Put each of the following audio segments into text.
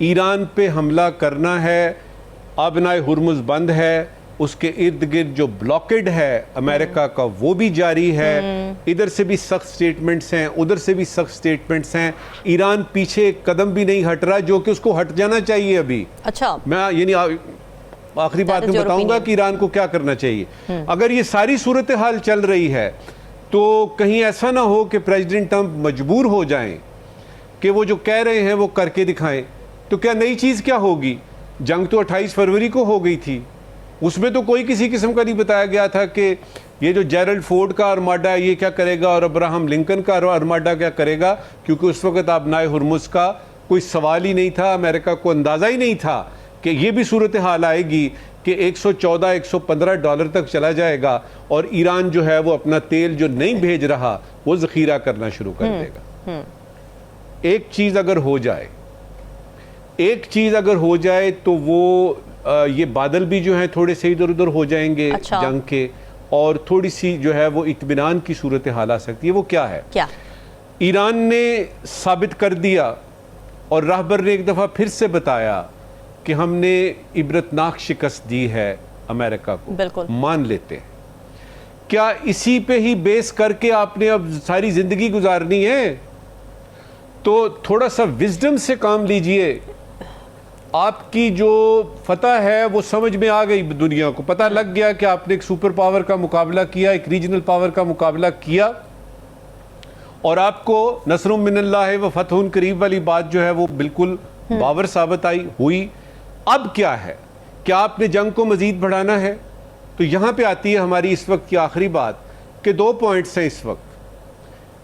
ایران پہ حملہ کرنا ہے. آبنائے ہرمز بند ہے, اس کے ارد گرد جو بلاکڈ ہے امریکہ کا وہ بھی جاری ہے. ادھر سے بھی سخت سٹیٹمنٹس ہیں, ادھر سے بھی سخت سٹیٹمنٹس ہیں. ایران پیچھے ایک قدم بھی نہیں ہٹ رہا, جو کہ اس کو ہٹ جانا چاہیے ابھی. اچھا, میں یعنی آخری بات میں بتاؤں گا کہ ایران کو کیا کرنا چاہیے. اگر یہ ساری صورتحال چل رہی ہے تو کہیں ایسا نہ ہو کہ پریزیڈنٹ ٹرمپ مجبور ہو جائیں کہ وہ جو کہہ رہے ہیں وہ کر کے دکھائیں. تو کیا نئی چیز کیا ہوگی؟ جنگ تو 28 فروری کو ہو گئی تھی, اس میں تو کوئی کسی قسم کا نہیں بتایا گیا تھا کہ یہ جو جیرلڈ فورڈ کا ارماڈا ہے یہ کیا کرے گا اور ابراہم لنکن کا ارماڈا کیا کرے گا, کیونکہ اس وقت آبنائے ہرمز کا کوئی سوال ہی نہیں تھا. امریکہ کو اندازہ ہی نہیں تھا کہ یہ بھی صورتحال آئے گی کہ $114-115 تک چلا جائے گا اور ایران جو ہے وہ اپنا تیل جو نہیں بھیج رہا وہ ذخیرہ کرنا شروع کر دے گا. ایک چیز اگر ہو جائے تو وہ یہ بادل بھی جو ہیں تھوڑے سے ادھر ادھر ہو جائیں گے جنگ کے, اور تھوڑی سی جو ہے وہ اطمینان کی صورتحال آ سکتی ہے. وہ کیا ہے؟ ایران نے ثابت کر دیا اور راہبر نے ایک دفعہ پھر سے بتایا کہ ہم نے عبرتناک شکست دی ہے امریکہ کو. بالکل مان لیتے ہیں. کیا اسی پہ ہی بیس کر کے آپ نے اب ساری زندگی گزارنی ہے؟ تو تھوڑا سا وزڈم سے کام لیجئے. آپ کی جو فتح ہے وہ سمجھ میں آ گئی, دنیا کو پتہ لگ گیا کہ آپ نے ایک سپر پاور کا مقابلہ کیا, ایک ریجنل پاور کا مقابلہ کیا, اور آپ کو نصر من اللہ و فتح قریب والی بات جو ہے وہ بالکل باور ثابت ہوئی. اب کیا ہے؟ کیا آپ نے جنگ کو مزید بڑھانا ہے؟ تو یہاں پہ آتی ہے ہماری اس وقت کی آخری بات کہ 2 پوائنٹس ہیں اس وقت.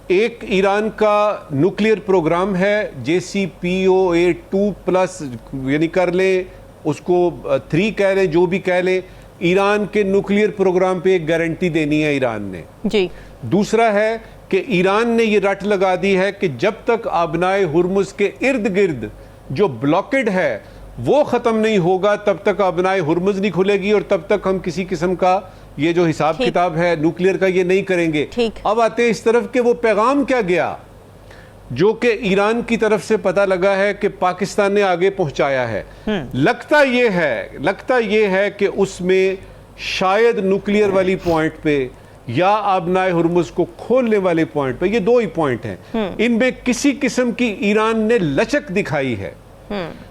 ایک ایران کا نیوکلیئر پروگرام ہے JCPOA2+, یعنی کر لیں اس کو 3 کہہ لیں, جو بھی کہہ لیں. ایران کے نیوکلیئر پروگرام پہ ایک گارنٹی دینی ہے ایران نے. جی. دوسرا ہے کہ ایران نے یہ رٹ لگا دی ہے کہ جب تک آبنائے ہرمز کے ارد گرد جو بلاکڈ ہے وہ ختم نہیں ہوگا تب تک آبنائے ہرمز نہیں کھلے گی, اور تب تک ہم کسی قسم کا یہ جو حساب کتاب ہے نیوکلیئر کا یہ نہیں کریں گے. اب آتے ہیں اس طرف کہ وہ پیغام کیا گیا جو کہ ایران کی طرف سے پتہ لگا ہے کہ پاکستان نے آگے پہنچایا ہے. لگتا یہ ہے کہ اس میں شاید نیوکلیئر والی پوائنٹ پہ یا آبنائے ہرمز کو کھولنے والے پوائنٹ پہ, یہ 2 ہی پوائنٹ ہیں, ان میں کسی قسم کی ایران نے لچک دکھائی ہے.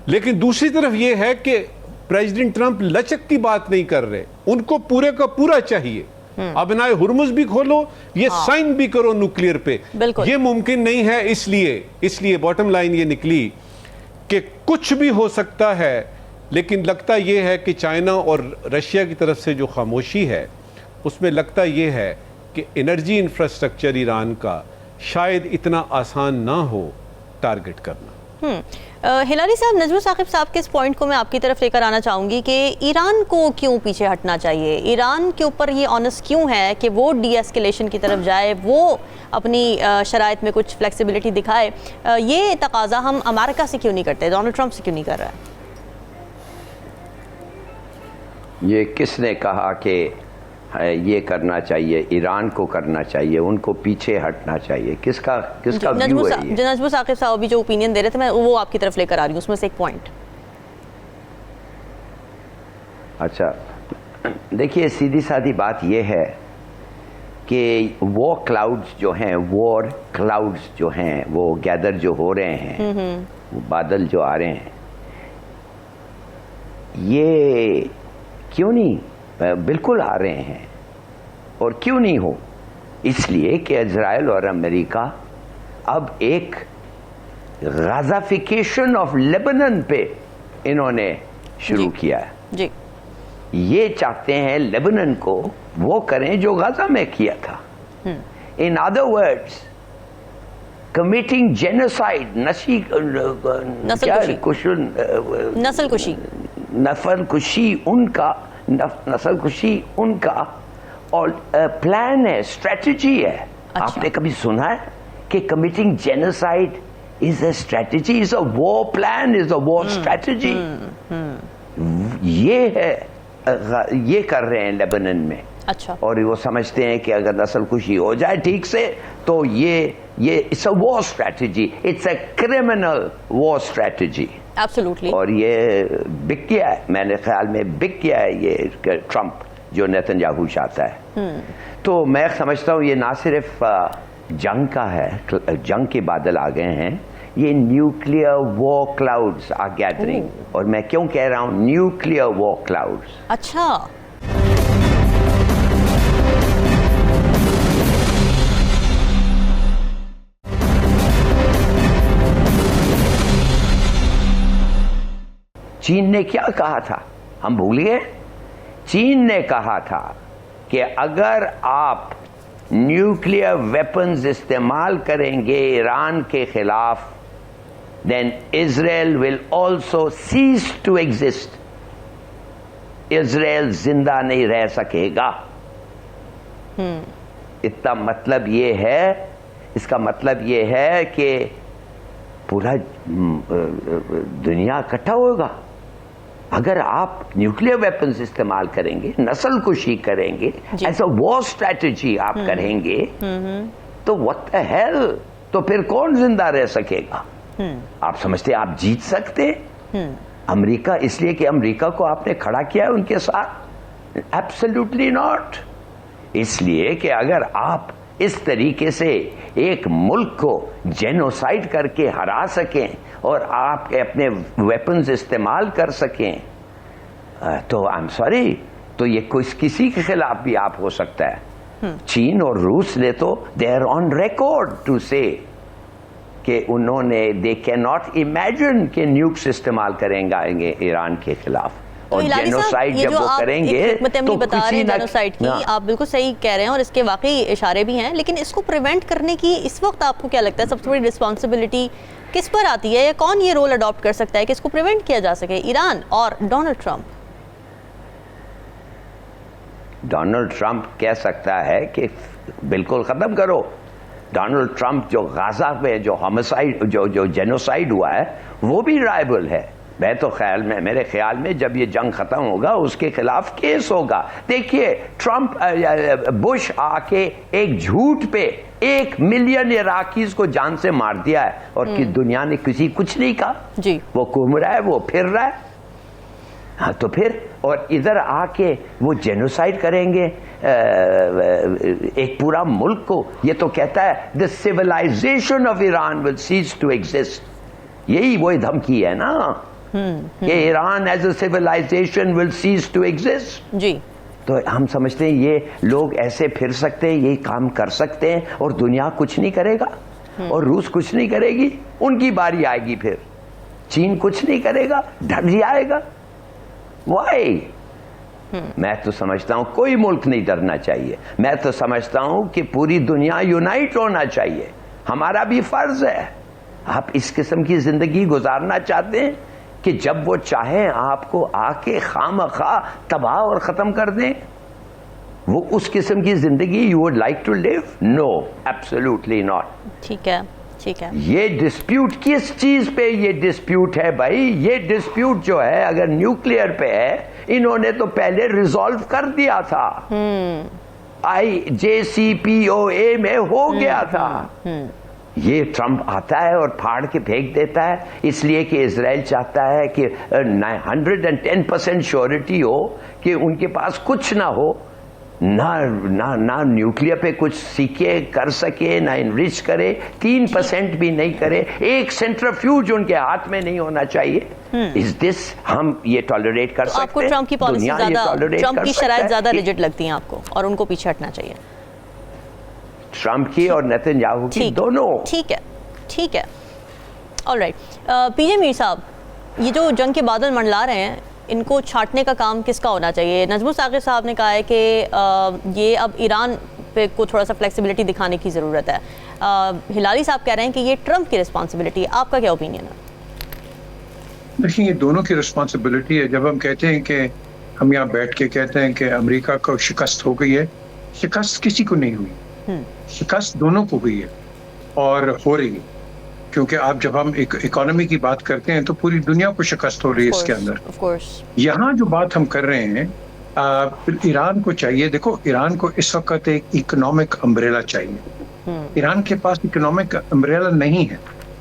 لیکن دوسری طرف یہ ہے کہ پریزیڈنٹ ٹرمپ لچک کی بات نہیں کر رہے, ان کو پورے کا پورا چاہیے. آبنائے ہرمز بھی کھولو, یہ سائن بھی کرو نیوکلیئر پہ. یہ ممکن نہیں ہے. اس لیے باٹم لائن یہ نکلی کہ کچھ بھی ہو سکتا ہے, لیکن لگتا یہ ہے کہ چائنا اور رشیا کی طرف سے جو خاموشی ہے اس میں لگتا یہ ہے کہ انرجی انفراسٹرکچر ایران کا شاید اتنا آسان نہ ہو ٹارگٹ کرنا. ہلاری صاحب, نجم ثاقب صاحب کے اس پوائنٹ کو میں آپ کی طرف لے کر آنا چاہوں گی کہ ایران کو کیوں پیچھے ہٹنا چاہیے؟ ایران کے اوپر یہ آنس کیوں ہے کہ وہ ڈی ایسکیلیشن کی طرف جائے, وہ اپنی شرائط میں کچھ فلیکسیبلٹی دکھائے؟ یہ تقاضا ہم امریکہ سے کیوں نہیں کرتے, ڈونلڈ ٹرمپ سے کیوں نہیں کر رہا ہے؟ یہ کس نے کہا کہ یہ کرنا چاہیے؟ ایران کو کرنا چاہیے, ان کو پیچھے ہٹنا چاہیے. کس کا ویو ہے یہ؟ نجم ثاقب صاحب بھی جو اوپینین دے رہے تھے میں وہ آپ کی طرف لے کر آ رہی ہوں, اس میں سے ایک پوائنٹ. اچھا دیکھیے, سیدھی سادھی بات یہ ہے کہ وار کلاؤڈز جو ہیں وہ گیدر جو ہو رہے ہیں, وہ بادل جو آ رہے ہیں, یہ کیوں نہیں بالکل آ رہے ہیں. اور کیوں نہیں ہو؟ اس لیے کہ اسرائیل اور امریکہ اب ایک غازافیکیشن آف لیبنن پہ انہوں نے شروع کیا ہے. یہ چاہتے ہیں لیبنن کو وہ کریں جو غزہ میں کیا تھا. In other words committing genocide, نسل کشی ان کا اور پلان ہے, اسٹریٹجی ہے. آپ نے کبھی سنا ہے کہ committing genocide is a strategy, is a war plan, is a war strategy? یہ ہے, یہ کر رہے ہیں لیبنن میں. اور وہ سمجھتے ہیں کہ اگر نسل کشی ہو جائے ٹھیک سے تو یہ it's a war strategy, it's a criminal war strategy. Absolutely. اور یہ بک گیا ہے، میں نے خیال میں بک گیا ہے یہ ٹرمپ جو نیتنیاہو چاہتا ہے. تو میں سمجھتا ہوں یہ نہ صرف جنگ کا ہے، جنگ کے بادل آ گئے ہیں، یہ nuclear war clouds are gathering. اور میں کیوں کہہ رہا ہوں نیوکلیئر وار کلاؤڈز؟ اچھا. چین نے کیا کہا تھا؟ ہم بھول گئے. چین نے کہا تھا کہ اگر آپ نیوکلیئر ویپنز استعمال کریں گے ایران کے خلاف then Israel will also cease to exist. اسرائیل زندہ نہیں رہ سکے گا. اتنا مطلب یہ ہے، اس کا مطلب یہ ہے کہ پورا دنیا اکٹھا ہوگا. اگر آپ نیوکلیئر ویپنز استعمال کریں گے، نسل کشی کریں گے، ایسا وار اسٹریٹجی آپ کریں گے، تو what the hell؟ تو پھر کون زندہ رہ سکے گا؟ آپ سمجھتے آپ جیت سکتے؟ امریکہ، اس لیے کہ امریکہ کو آپ نے کھڑا کیا ہے ان کے ساتھ؟ Absolutely not. اس لیے کہ اگر آپ اس طریقے سے ایک ملک کو جینوسائڈ کر کے ہرا سکیں اور آپ اپنے ویپنز استعمال کر سکیں، تو آئی ایم سوری، تو یہ کسی کے خلاف بھی آپ ہو سکتا ہے. چین اور روس نے تو they are on record to say کہ انہوں نے دے کین ناٹ امیجن کہ نیوکس استعمال کریں گے ایران کے خلاف. اور جینوسائڈ جب وہ کریں گے تو کسی نہ جینوسائڈ کی آپ بالکل صحیح کہہ رہے ہیں اور اس کے واقعی اشارے بھی ہیں، لیکن اس کو پریونٹ کرنے کی اس وقت آپ کو کیا لگتا ہے سب سے بڑی رسپانسبلٹی کس پر آتی ہے، یا کون یہ رول اڈاپٹ کر سکتا ہے کہ اس کو پریونٹ کیا جا سکے؟ ایران اور ڈونلڈ ٹرمپ؟ ڈونلڈ ٹرمپ کہہ سکتا ہے کہ بالکل ختم کرو. ڈونلڈ ٹرمپ جو غزہ پہ جو ہومسائڈ جو جینوسائڈ ہوا ہے وہ بھی رائبل ہے. میں تو میرے خیال میں جب یہ جنگ ختم ہوگا اس کے خلاف کیس ہوگا. دیکھیے ٹرمپ بش آ کے ایک جھوٹ پہ 1 ملین عراقیز کو جان سے مار دیا ہے اور دنیا نے کچھ نہیں کہا. جی وہ گھوم رہا ہے، وہ پھر رہا ہے. ہاں تو پھر اور ادھر آ کے وہ جینوسائڈ کریں گے ایک پورا ملک کو. یہ تو کہتا ہے the civilization of Iran will cease to exist. یہی وہی دھمکی ہے نا کہ Iran as a civilization will cease to exist. جی تو ہم سمجھتے ہیں یہ لوگ ایسے پھر سکتے ہیں، یہ کام کر سکتے ہیں اور دنیا کچھ نہیں کرے گا اور روس کچھ نہیں کرے گی. ان کی باری آئے گی، پھر چین کچھ نہیں کرے گا، ڈر جائے گا. وائی؟ میں تو سمجھتا ہوں کوئی ملک نہیں ڈرنا چاہیے. میں تو سمجھتا ہوں کہ پوری دنیا یونائٹ ہونا چاہیے. ہمارا بھی فرض ہے. آپ اس قسم کی زندگی گزارنا چاہتے ہیں کہ جب وہ چاہیں آپ کو آ کے خواہ تباہ اور ختم کر دیں؟ وہ اس قسم کی زندگی you would like to live? No, absolutely not. ٹھیک ہے ٹھیک ہے. یہ ڈسپیوٹ کس چیز پہ یہ ڈسپیوٹ ہے بھائی؟ یہ ڈسپیوٹ جو ہے اگر نیوکلیئر پہ ہے، انہوں نے تو پہلے ریزالو کر دیا تھا. JCPOA میں ہو گیا تھا. یہ ٹرمپ آتا ہے اور پھاڑ کے پھینک دیتا ہے، اس لیے کہ اسرائیل چاہتا ہے کہ 110% شیورٹی ہو کہ ان کے پاس کچھ نہ ہو، نہ نیوکلیئر پہ کچھ سیکھے کر سکے، نہ انریچ کرے، 3% بھی نہیں کرے. ایک سینٹریفیوج ان کے ہاتھ میں نہیں ہونا چاہیے. اس دس ہم یہ ٹالریٹ کر سکتے ہیں؟ آپ کو ٹرمپ کی پالیسی زیادہ، ٹرمپ کی شرائط زیادہ ریجڈ لگتی ہیں آپ کو اور ان کو پیچھے ہٹنا چاہیے؟ ٹرمپ کی اور نیتنیاہو کی دونوں. ٹھیک ہے ٹھیک ہے. All right. پی جے میر صاحب، یہ جو جنگ کے بادل منڈلا رہے ہیں ان کو چھانٹنے کا کام کس کا ہونا چاہیے؟ نجم الثاقب صاحب نے کہا ہے کہ یہ اب ایران پہ کو تھوڑا سا فلیکسیبلٹی دکھانے کی ضرورت ہے. ہلالی صاحب کہہ رہے ہیں کہ یہ ٹرمپ کی رسپانسبلٹی ہے. آپ کا کیا اوپینین ہے؟ دیکھیں یہ دونوں کی رسپانسبلٹی ہے. جب ہم کہتے ہیں کہ ہم یہاں بیٹھ کے کہتے ہیں کہ امریکہ کو شکست ہو گئی ہے، شکست کسی کو نہیں ہوئی، شکست دونوں کو ہوئی ہے اور ہو رہی ہے. کیونکہ آپ جب ہم اکانومی کی بات کرتے ہیں تو پوری دنیا کو شکست ہو رہی ہے اس کے اندر. یہاں جو بات ہم کر رہے ہیں ایران کو چاہیے، دیکھو ایران کو اس وقت ایک اکنامک امبریلا چاہیے. ایران کے پاس اکنامک امبریلا نہیں ہے.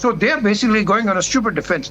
So they are basically going on a stupid defense.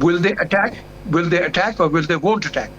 will they attack or will they won't attack.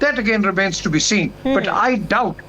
that again remains to be seen. But I doubt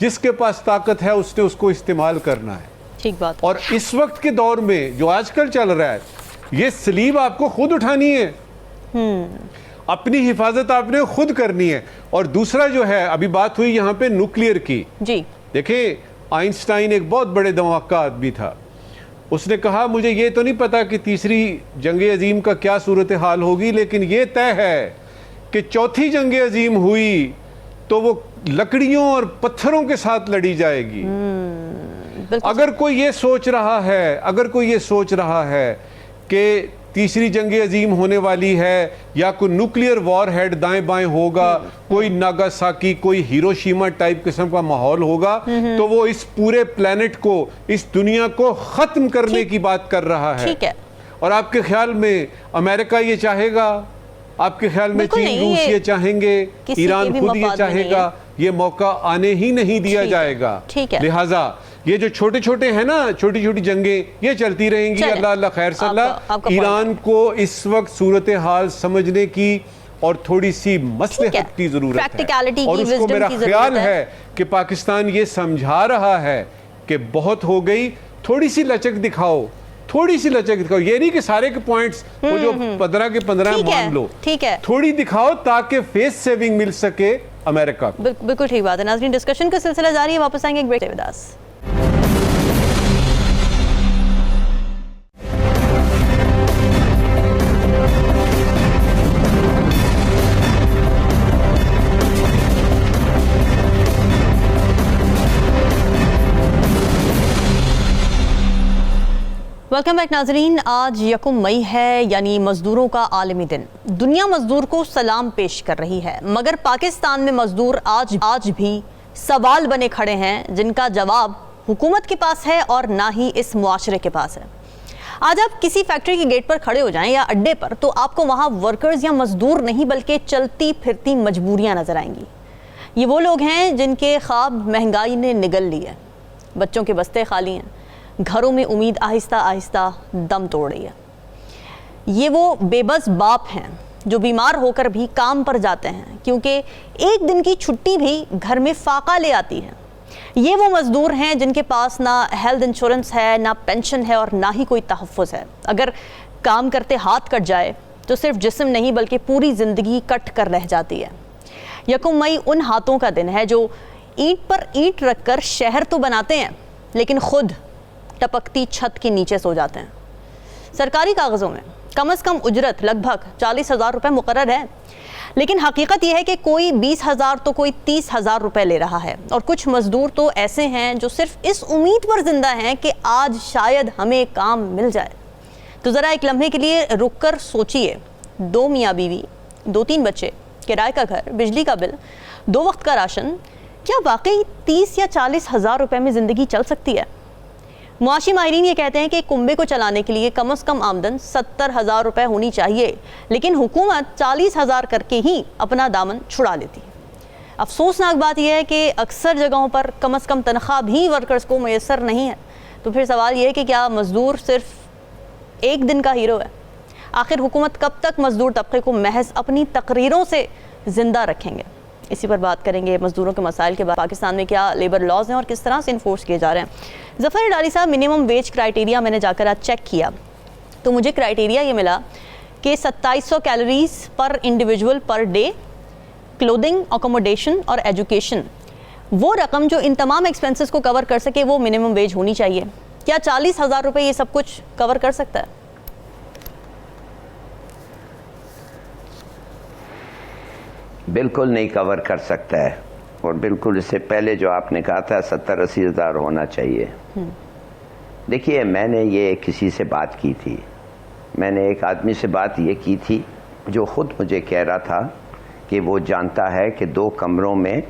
جس کے پاس طاقت ہے اس نے اس کو استعمال کرنا ہے. ٹھیک بات. اور اس وقت کے دور میں جو آج کل چل رہا ہے, یہ سلیب آپ کو خود اٹھانی ہے, اپنی حفاظت آپ نے خود کرنی ہے. اور دوسرا جو ہے, ابھی بات ہوئی یہاں پہ نیوکلیئر کی. جی دیکھیں, آئنسٹائن ایک بہت بڑے دماغ کا آدمی تھا. اس نے کہا مجھے یہ تو نہیں پتا کہ تیسری جنگ عظیم کا کیا صورتحال ہوگی, لیکن یہ طے ہے کہ چوتھی جنگ عظیم ہوئی تو وہ لکڑیوں اور پتھروں کے ساتھ لڑی جائے گی. اگر کوئی یہ سوچ رہا ہے کہ تیسری جنگ عظیم ہونے والی ہے یا کوئی نیوکلیئر وار ہیڈ دائیں بائیں ہوگا, کوئی ناگاساکی, کوئی ہیروشیما ٹائپ قسم کا ماحول ہوگا, تو وہ اس پورے پلانٹ کو, اس دنیا کو ختم کرنے کی بات کر رہا ہے. اور آپ کے خیال میں امریکہ یہ چاہے گا؟ آپ کے خیال میں چین روس یہ چاہیں گے؟ ایران خود یہ چاہے گا؟ یہ موقع آنے ہی نہیں دیا جائے گا. لہٰذا یہ جو چھوٹے چھوٹے ہیں نا, چھوٹی چھوٹی جنگیں, یہ چلتی رہیں گی. اللہ اللہ خیر صلی اللہ. ایران کو اس وقت صورتحال سمجھنے کی اور تھوڑی سی مصلحت کی ضرورت ہے, اور اس کو میرا خیال ہے کہ پاکستان یہ سمجھا رہا ہے کہ بہت ہو گئی, تھوڑی سی لچک دکھاؤ, تھوڑی سی لچک دکھاؤ. یہ نہیں کہ سارے کے پوائنٹس وہ جو 15 کے 15 مان لو, تھوڑی دکھاؤ تاکہ فیس سیونگ مل سکے امریکہ کو. بالکل ٹھیک بات ہے. ناظرین, ڈسکشن کا سلسلہ جاری ہے, واپس آئیں گے ایک بریک کے بعد. ویلکم بیک ناظرین. آج 1 مئی ہے, یعنی مزدوروں کا عالمی دن. دنیا مزدور کو سلام پیش کر رہی ہے, مگر پاکستان میں مزدور آج بھی سوال بنے کھڑے ہیں جن کا جواب حکومت کے پاس ہے اور نہ ہی اس معاشرے کے پاس ہے. آج آپ کسی فیکٹری کے گیٹ پر کھڑے ہو جائیں یا اڈے پر, تو آپ کو وہاں ورکرز یا مزدور نہیں بلکہ چلتی پھرتی مجبوریاں نظر آئیں گی. یہ وہ لوگ ہیں جن کے خواب مہنگائی نے نگل لی ہے, بچوں کے بستے خالی ہیں, گھروں میں امید آہستہ آہستہ دم توڑ رہی ہے. یہ وہ بے بس باپ ہیں جو بیمار ہو کر بھی کام پر جاتے ہیں, کیونکہ ایک دن کی چھٹی بھی گھر میں فاقہ لے آتی ہے. یہ وہ مزدور ہیں جن کے پاس نہ ہیلتھ انشورنس ہے, نہ پینشن ہے, اور نہ ہی کوئی تحفظ ہے. اگر کام کرتے ہاتھ کٹ جائے تو صرف جسم نہیں بلکہ پوری زندگی کٹ کر رہ جاتی ہے. 1 مئی ان ہاتھوں کا دن ہے جو اینٹ پر اینٹ رکھ کر شہر تو بناتے ہیں, لیکن خود ٹپکتی چھت کے نیچے سو جاتے ہیں. سرکاری کاغذوں میں کم از کم اجرت لگ بھگ 40,000 روپے مقرر ہے, لیکن حقیقت یہ ہے کہ کوئی 20,000 تو کوئی 30,000 روپے لے رہا ہے. اور کچھ مزدور تو ایسے ہیں جو صرف اس امید پر زندہ ہیں کہ آج شاید ہمیں کام مل جائے. تو ذرا ایک لمحے کے لیے رک کر سوچئے, 2 میاں بیوی, 2-3 بچے, کرائے کا گھر, بجلی کا بل, 2 وقت کا راشن, کیا واقعی 30 یا 40,000 روپے میں زندگی چل سکتی ہے؟ معاشی ماہرین یہ کہتے ہیں کہ کنبے کو چلانے کے لیے کم از کم آمدن 70,000 روپے ہونی چاہیے, لیکن حکومت 40,000 کر کے ہی اپنا دامن چھڑا لیتی ہے. افسوسناک بات یہ ہے کہ اکثر جگہوں پر کم از کم تنخواہ بھی ورکرز کو میسر نہیں ہے. تو پھر سوال یہ ہے کہ کیا مزدور صرف ایک دن کا ہیرو ہے؟ آخر حکومت کب تک مزدور طبقے کو محض اپنی تقریروں سے زندہ رکھیں گے؟ اسی پر بات کریں گے. مزدوروں کے مسائل کے بعد پاکستان میں کیا لیبر لاز ہیں اور کس طرح سے انفورس کیے جا رہے ہیں. ظفر اڈالی صاحب, منیمم ویج کرائیٹیریا میں نے جا کر آج چیک کیا تو مجھے کرائیٹیریا یہ ملا کہ 2700 calories per individual per day, clothing, accommodation اور ایجوکیشن, وہ رقم جو ان تمام ایکسپنسز کو کور کر سکے وہ منیمم ویج ہونی چاہیے. کیا 40,000 روپے یہ سب کچھ کور کر سکتا ہے؟ بالکل نہیں کور کر سکتا ہے, اور بالکل اس سے پہلے جو آپ نے کہا تھا 70-80 ہزار ہونا چاہیے. دیکھیے, میں نے یہ کسی سے بات کی تھی, میں نے ایک آدمی سے بات یہ کی تھی جو خود مجھے کہہ رہا تھا کہ وہ جانتا ہے کہ 2 کمروں میں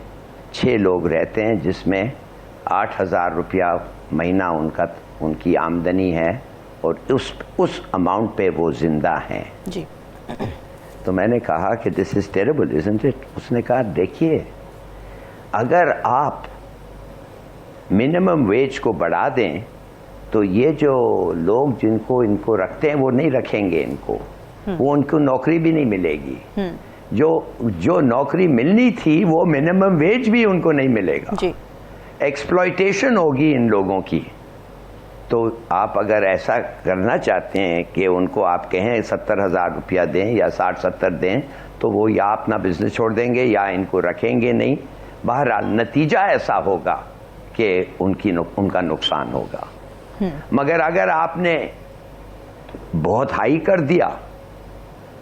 6 لوگ رہتے ہیں جس میں 8,000 روپیہ مہینہ ان کی آمدنی ہے, اور اس اماؤنٹ پہ وہ زندہ ہیں. جی. تو میں نے کہا کہ دس از ٹیریبل isn't it؟ اس نے کہا دیکھیے, اگر آپ منیمم ویج کو بڑھا دیں تو یہ جو لوگ ان کو رکھتے ہیں وہ نہیں رکھیں گے ان کو, وہ ان کو نوکری بھی نہیں ملے گی. جو نوکری ملنی تھی وہ منیمم ویج بھی ان کو نہیں ملے گا. ایکسپلائٹیشن ہوگی ان لوگوں کی. تو آپ اگر ایسا کرنا چاہتے ہیں کہ ان کو آپ کہیں 70,000 روپیہ دیں یا 60-70 دیں, تو وہ یا اپنا بزنس چھوڑ دیں گے یا ان کو رکھیں گے نہیں. بہرحال نتیجہ ایسا ہوگا کہ ان کا نقصان ہوگا. مگر اگر آپ نے بہت ہائی کر دیا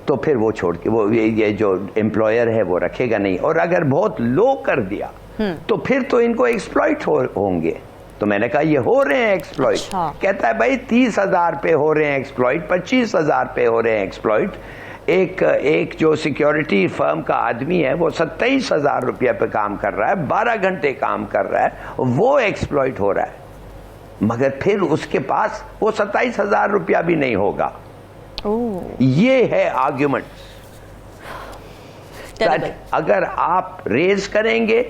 تو پھر وہ چھوڑ کے وہ یہ جو امپلائر ہے وہ رکھے گا نہیں. اور اگر بہت لو کر دیا تو پھر تو ان کو ایکسپلائٹ ہوں گے. تو میں نے کہا یہ ہو رہے ہیں ایکسپلائٹ. کہتا ہے بھائی 30,000 پہ ہو رہے ہیں ایکسپلائٹ, 25,000 پہ ہو رہے ہیں ایکسپلائٹ. ایک جو سیکیورٹی فرم کا آدمی ہے وہ 27,000 روپیہ پہ کام کر رہا ہے, 12 گھنٹے کام کر رہا ہے, وہ ایکسپلائٹ ہو رہا ہے. مگر پھر اس کے پاس وہ 27,000 روپیہ بھی نہیں ہوگا. یہ ہے آرگیومنٹ. اگر آپ ریز کریں گے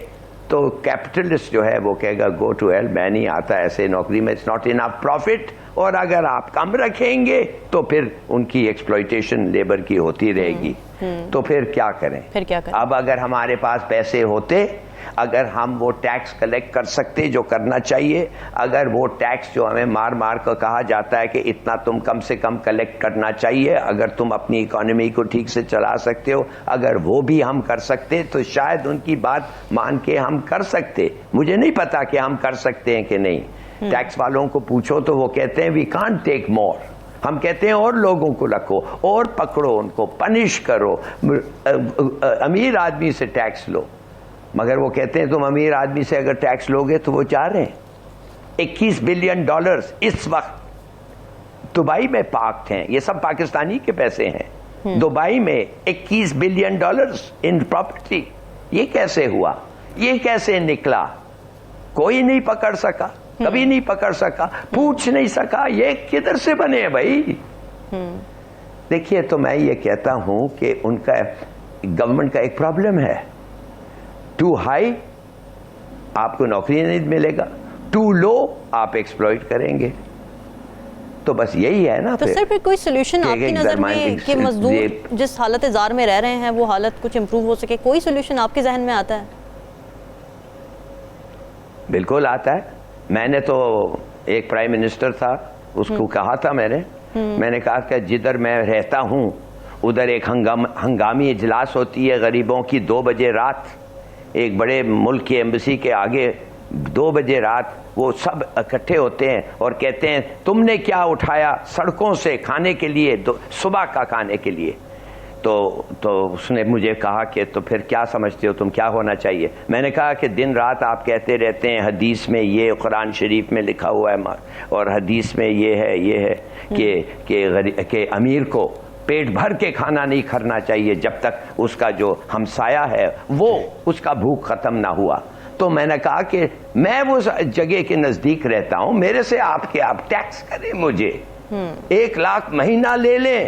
تو کیپٹلسٹ جو ہے وہ کہے گا گو ٹو ہیل, میں نہیں آتا ایسے نوکری میں, اٹس ناٹ انف پروفٹ. اور اگر آپ کم رکھیں گے تو پھر ان کی ایکسپلائٹیشن لیبر کی ہوتی رہے گی. تو پھر کیا کریں؟ اب اگر ہمارے پاس پیسے ہوتے, اگر ہم وہ ٹیکس کلیکٹ کر سکتے جو کرنا چاہیے, اگر وہ ٹیکس جو ہمیں مار مار کر کہا جاتا ہے کہ اتنا تم کم سے کم کلیکٹ کرنا چاہیے اگر تم اپنی اکانومی کو ٹھیک سے چلا سکتے ہو, اگر وہ بھی ہم کر سکتے تو شاید ان کی بات مان کے ہم کر سکتے. مجھے نہیں پتا کہ ہم کر سکتے ہیں کہ نہیں. ٹیکس والوں کو پوچھو تو وہ کہتے ہیں وی کانٹ ٹیک مور. ہم کہتے ہیں اور لوگوں کو رکھو اور پکڑو, ان کو پنش کرو, امیر آدمی سے ٹیکس لو. مگر وہ کہتے ہیں تم امیر آدمی سے اگر ٹیکس لوگے تو وہ چاہ رہے ہیں $21 بلین اس وقت دبئی میں پارکڈ ہیں. یہ سب پاکستانی کے پیسے ہیں. دبئی میں $21 بلین ان پراپرٹی. یہ کیسے ہوا؟ یہ کیسے نکلا؟ کوئی نہیں پکڑ سکا, کبھی نہیں پکڑ سکا, پوچھ نہیں سکا یہ کدھر سے بنے ہیں بھائی. دیکھیے تو میں یہ کہتا ہوں کہ ان کا گورنمنٹ کا ایک پرابلم ہے. ٹو ہائی آپ کو نوکری نہیں ملے گا, ٹو لو آپ ایکسپلائٹ کریں گے. تو بس یہی ہے نا. تو سر پھر کوئی سولوشن آپ کی نظر میں کہ مزدور جس حالت زار میں رہ رہے ہیں وہ حالت کچھ امپروو ہو سکے, کوئی سولوشن آپ کے ذہن میں آتا ہے؟ بالکل آتا ہے. میں نے تو ایک پرائم منسٹر تھا, اس کو کہا تھا میں نے کہا کہ جدھر میں رہتا ہوں ادھر ایک ہنگامی اجلاس ہوتی ہے غریبوں کی 2 بجے رات, ایک بڑے ملک کی ایمبیسی کے آگے 2 بجے رات وہ سب اکٹھے ہوتے ہیں اور کہتے ہیں تم نے کیا اٹھایا سڑکوں سے کھانے کے لیے, صبح کا کھانے کے لیے. تو اس نے مجھے کہا کہ تو پھر کیا سمجھتے ہو تم کیا ہونا چاہیے؟ میں نے کہا کہ دن رات آپ کہتے رہتے ہیں حدیث میں یہ, قرآن شریف میں لکھا ہوا ہے اور حدیث میں یہ ہے کہ امیر کو پیٹ بھر کے کھانا نہیں کھانا چاہیے جب تک اس کا جو ہمسایہ ہے وہ اس کا بھوک ختم نہ ہوا. تو میں نے کہا کہ میں وہ جگہ کے نزدیک رہتا ہوں, میرے سے آپ ٹیکس کریں, مجھے 1 لاکھ مہینہ لے لیں,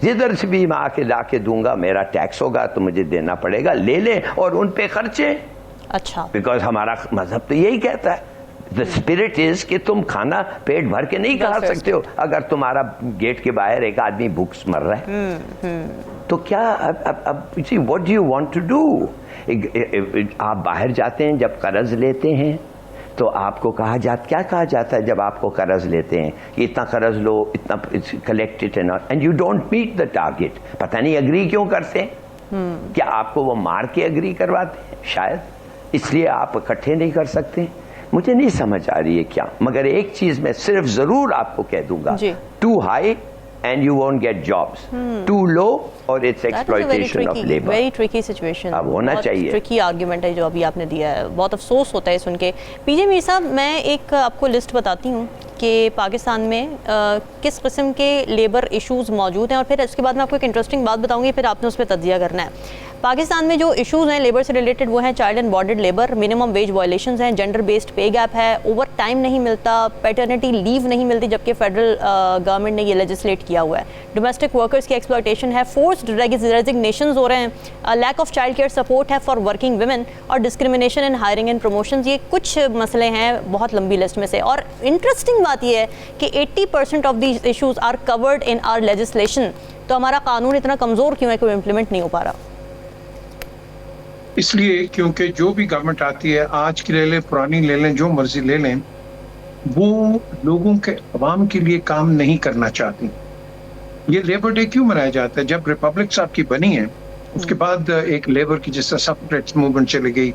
جدھر سے بھی میں آ کے لا کے دوں گا میرا ٹیکس ہوگا تو مجھے دینا پڑے گا, لے لیں اور ان پہ خرچیں. اچھا, بیکاز ہمارا مذہب تو یہی کہتا ہے the spirit is کہ تم کھانا پیٹ بھر کے نہیں کھا سکتے ہو اگر تمہارا گیٹ کے باہر ایک آدمی بھوک مر رہا ہے. تو کیا اب what do you want to do؟ آپ باہر جاتے ہیں جب قرض لیتے ہیں تو آپ کو کیا کہا جاتا ہے جب آپ کو قرض لیتے ہیں کہ اتنا قرض لو, اتنا collect it and you don't meet the target. پتہ نہیں اگری کیوں کرتے ہیں؟ کیا آپ کو وہ مار کے اگری کرواتے ہیں؟ شاید اس لیے آپ اکٹھے نہیں کر سکتے. مجھے نہیں سمجھ آ رہی ہے کیا. مگر ایک چیز میں صرف ضرور آپ کو کہہ دوں گا, too high and you won't get jobs. Too low or it's exploitation of labor. Very tricky situation. اب ہونا چاہیے. Tricky argument ہے جو ابھی آپ نے دیا ہے, بہت افسوس ہوتا ہے سن کے. پی جے میر صاحب, میں ایک آپ کو لسٹ بتاتی ہوں کہ پاکستان میں کس قسم کے لیبر ایشوز موجود ہیں, اور پھر اس کے بعد میں آپ کو ایک انٹرسٹنگ بات بتاؤں گی, پھر آپ نے اس پہ تجزیہ کرنا ہے. پاکستان میں جو ایشوز ہیں لیبر سے ریلیٹڈ وہ ہیں child and bonded labour, minimum wage violations ہیں, جینڈر بیسڈ پے گیپ ہے, اوور ٹائم نہیں ملتا, پیٹرنٹی لیو نہیں ملتی جبکہ فیڈرل گورنمنٹ نے یہ لیجسلیٹ کیا ہوا ہے, ڈومیسٹک ورکرز کی ایکسپلائٹیشن ہے, فورسڈ ریزگنیشنز ہو رہے ہیں, lack of child care support ہے فار ورکنگ ویمن, اور discrimination in hiring and promotions. یہ کچھ مسئلے ہیں بہت لمبی لسٹ میں سے, اور انٹرسٹنگ بات یہ ہے کہ 80% of these issues are covered in our legislation. تو ہمارا قانون اتنا کمزور کیوں ہے کہ وہ امپلیمنٹ نہیں ہو پا رہا؟ اس لیے کیونکہ جو بھی گورنمنٹ آتی ہے، آج کی لے لیں، پرانی لے لیں، جو مرضی لے لیں، وہ لوگوں کے عوام کے لیے کام نہیں کرنا چاہتی. یہ لیبر ڈے کیوں منایا جاتا ہے؟ جب ریپبلک صاحب کی بنی ہے اس کے بعد ایک لیبر کی جس طرح سفریٹس موومنٹ چلی گئی،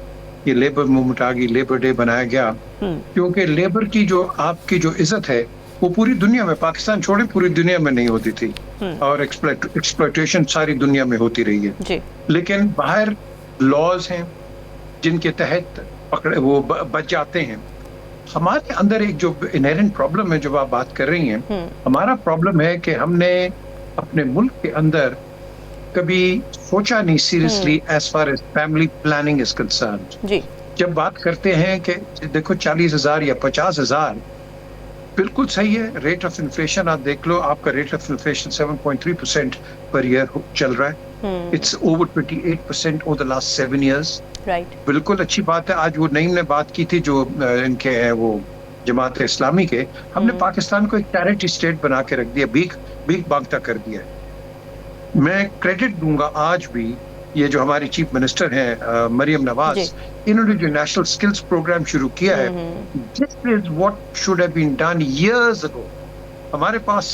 یہ لیبر موومنٹ آ گئی، لیبر ڈے بنایا گیا. کیونکہ لیبر کی جو آپ کی جو عزت ہے وہ پوری دنیا میں، پاکستان چھوڑے پوری دنیا میں نہیں ہوتی تھی، اور ایکسپلائٹیشن ساری دنیا میں ہوتی رہی ہے. لیکن باہر لاز ہیں جن کے تحت وہ بچ جاتے ہیں. ہمارے اندر ایک جو انہیرنٹ پرابلم ہے جو آپ بات کر رہی ہیں، ہمارا پرابلم ہے کہ ہم نے اپنے ملک کے اندر کبھی سوچا نہیں seriously as far as family planning is concerned. جب بات کرتے ہیں کہ دیکھو 40,000 یا 50,000 بالکل صحیح ہے. ریٹ آف انفلیشن آپ دیکھ لو، آپ کا rate of inflation 7.3% per year چل رہا ہے. It's over 28% over the last 7 years. بالکل اچھی بات ہے. آج وہ نعیم نے بات کی تھی جو ان کے ہیں وہ جماعت اسلامی کے، ہم نے پاکستان کو ایک چیریٹی اسٹیٹ بنا کے رکھ دیا، بھیک مانگتا کر دیا. میں کریڈٹ دوں گا آج بھی یہ جو ہماری چیف منسٹر ہیں مریم نواز، انہوں نے جو نیشنل سکلز پروگرام شروع کیا ہے، this is what should have been done years ago. ہمارے پاس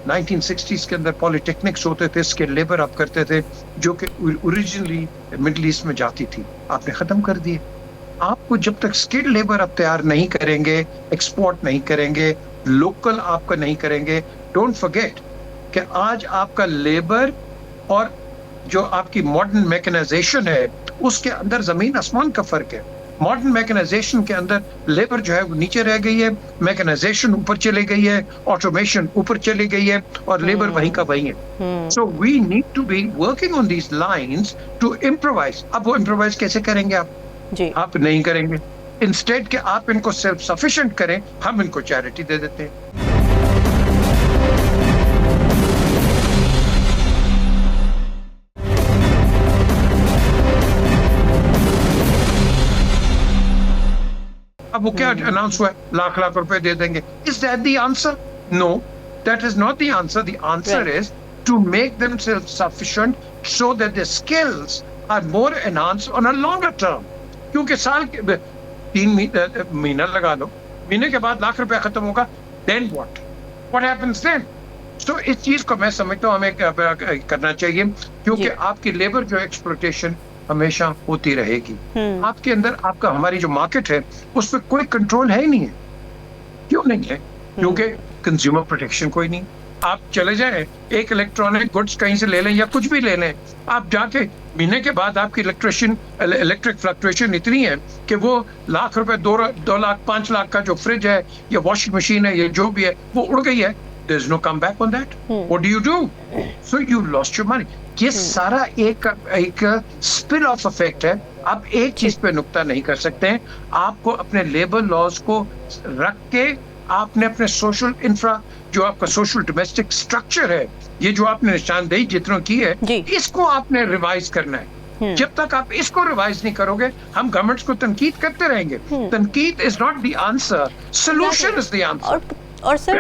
1960s کے اندر پالی ٹیکنکس ہوتے تھے، اسکل لیبر آپ کرتے تھے جو کہ اوریجنلی مڈل ایسٹ میں جاتی تھی، آپ نے ختم کر دیے. آپ کو جب تک اسکل لیبر آپ تیار نہیں کریں گے، ایکسپورٹ نہیں کریں گے، لوکل آپ کا نہیں کریں گے. ڈونٹ فرگیٹ کہ آج آپ کا لیبر اور جو آپ کی ماڈرن میکنائزیشن ہے اس کے اندر زمین آسمان کا فرق ہے. ماڈرن میکنائزیشن کے اندر لیبر جو ہے وہ نیچے رہ گئی ہے، میکنائزیشن اوپر چلی گئی ہے، آٹومیشن اوپر چلی گئی ہے، اور لیبر وہیں کا وہیں ہے. So we need to be working on these lines to improvise. اب وہ امپرووائز کیسے کریں گے آپ نہیں کریں گے. انسٹیڈ کہ آپ ان کو سیلف سفیشینٹ کریں، ہم ان کو چیریٹی دے دیتے ہیں. اب وہ کیا اناؤنس ہوا ہے؟ لاکھ روپے دے دیں گے. Is that the answer? No, that is not the answer. The answer is to make themselves sufficient so that their skills are more enhanced on a longer term. کیونکہ سال کے 3 مہینہ لگا دو، مہینے کے بعد لاکھ روپے ختم ہوگا. Then what? What happens then? So اس چیز کو میں سمجھتا ہوں ہمیں کرنا چاہیے، کیونکہ آپ کی لیبر جو ایکسپلوٹیشن ہمیشہ ہوتی رہے گی. آپ کے اندر آپ کا ہماری جو مارکیٹ ہے اس پہ کوئی کنٹرول ہے ہی نہیں ہے. کیوں نہیں ہے؟ کیونکہ کنزیومر پروٹیکشن کوئی نہیں. آپ چلے جائیں ایک الیکٹرانک گڈس کہیں سے لے لیں یا کچھ بھی لے لیں، آپ جا کے مہینے کے بعد آپ کی الیکٹرک فلکچویشن اتنی ہے کہ وہ لاکھ روپے 2 لاکھ 5 لاکھ کا جو فریج ہے یا واشنگ مشین ہے یا جو بھی ہے وہ اڑ گئی ہے. There is no come back on that. What do you do? So you lost your money. یہ سارا ایک اسپل آف افیکٹ ہے. آپ ایک چیز پہ نقطہ نہیں کر سکتے ہیں. آپ کو اپنے لیبر لاز کو رکھ کے آپ نے اپنے سوشل انفرا جو آپ کا سوشل ڈومیسٹک اسٹرکچر ہے، یہ جو آپ نے نشاندہی جتنوں کی ہے، اس کو آپ نے ریوائز کرنا ہے. جب تک آپ اس کو ریوائز نہیں کرو گے ہم گورنمنٹس کو تنقید کرتے رہیں گے. تنقید is not the answer, solution is the answer. اور سر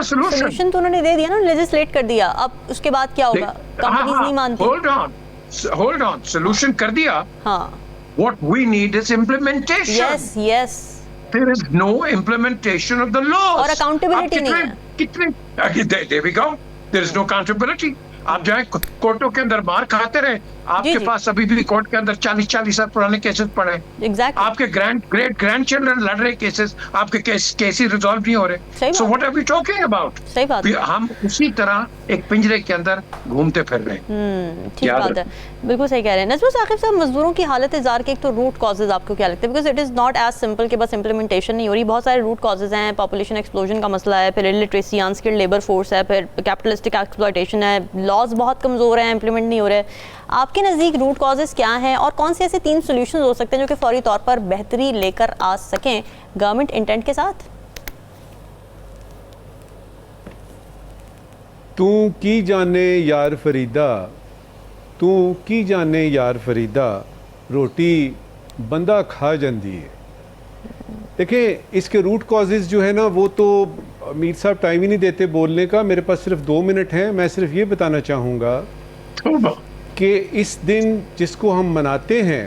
سولوشن تو انہوں نے دے دیا نا، لیجسلیٹ کر دیا. اب اس کے بعد کیا ہوگا؟ کمپنیز نہیں مانتی. ہولڈ آن سولوشن کر دیا. What we need is implementation. Yes. There is no implementation of the laws. اور accountability نہیں ہے. There we go. There is no accountability. آپ جائیں کورٹوں کے اندر مار کھاتے رہے، آپ کے پاس ابھی بھی کورٹ کے اندر 40 سال پرانے کیسز پڑے. آپ کے گرینڈ چلڈرن لڑ رہے کیسز، آپ کے کیس ہی ریزالو نہیں ہو رہے. So what are we talking about? ہم اسی طرح ایک پنجرے کے اندر گھومتے پھر رہے ہیں. ٹھیک بات ہے، بالکل صحیح کہہ رہے ہیں. نظم ثاقب صاحب، مزدوروں کی حالت زار کے ایک تو روٹ کازز آپ کو کیا لگتا ہے؟ Because it is not as simple کہ بس امپلیمنٹیشن نہیں ہو رہی. بہت سارے روٹ کازز ہیں. پاپولیشن ایکسپلوژن کا مسئلہ ہے، پھر الٹریسی، انسکلڈ لیبر فورس ہے، پھر کیپٹلسٹک ایکسپلائٹیشن ہے، لاز بہت کمزور ہیں، امپلیمنٹ نہیں ہو رہے. آپ کے نزدیک روٹ کازز کیا ہیں اور کون سے ایسے 3 سولوشنز ہو سکتے ہیں جو کہ فوری طور پر بہتری لے کر آ سکیں گورنمنٹ انٹینٹ کے ساتھ؟ تو کی جانے یار فریدا، تو کی جانے یار فریدا، روٹی بندہ کھا جاندی ہے. دیکھیں اس کے روٹ کازز جو ہے نا، وہ تو میر صاحب ٹائم ہی نہیں دیتے بولنے کا. میرے پاس صرف 2 منٹ ہیں. میں صرف یہ بتانا چاہوں گا کہ اس دن جس کو ہم مناتے ہیں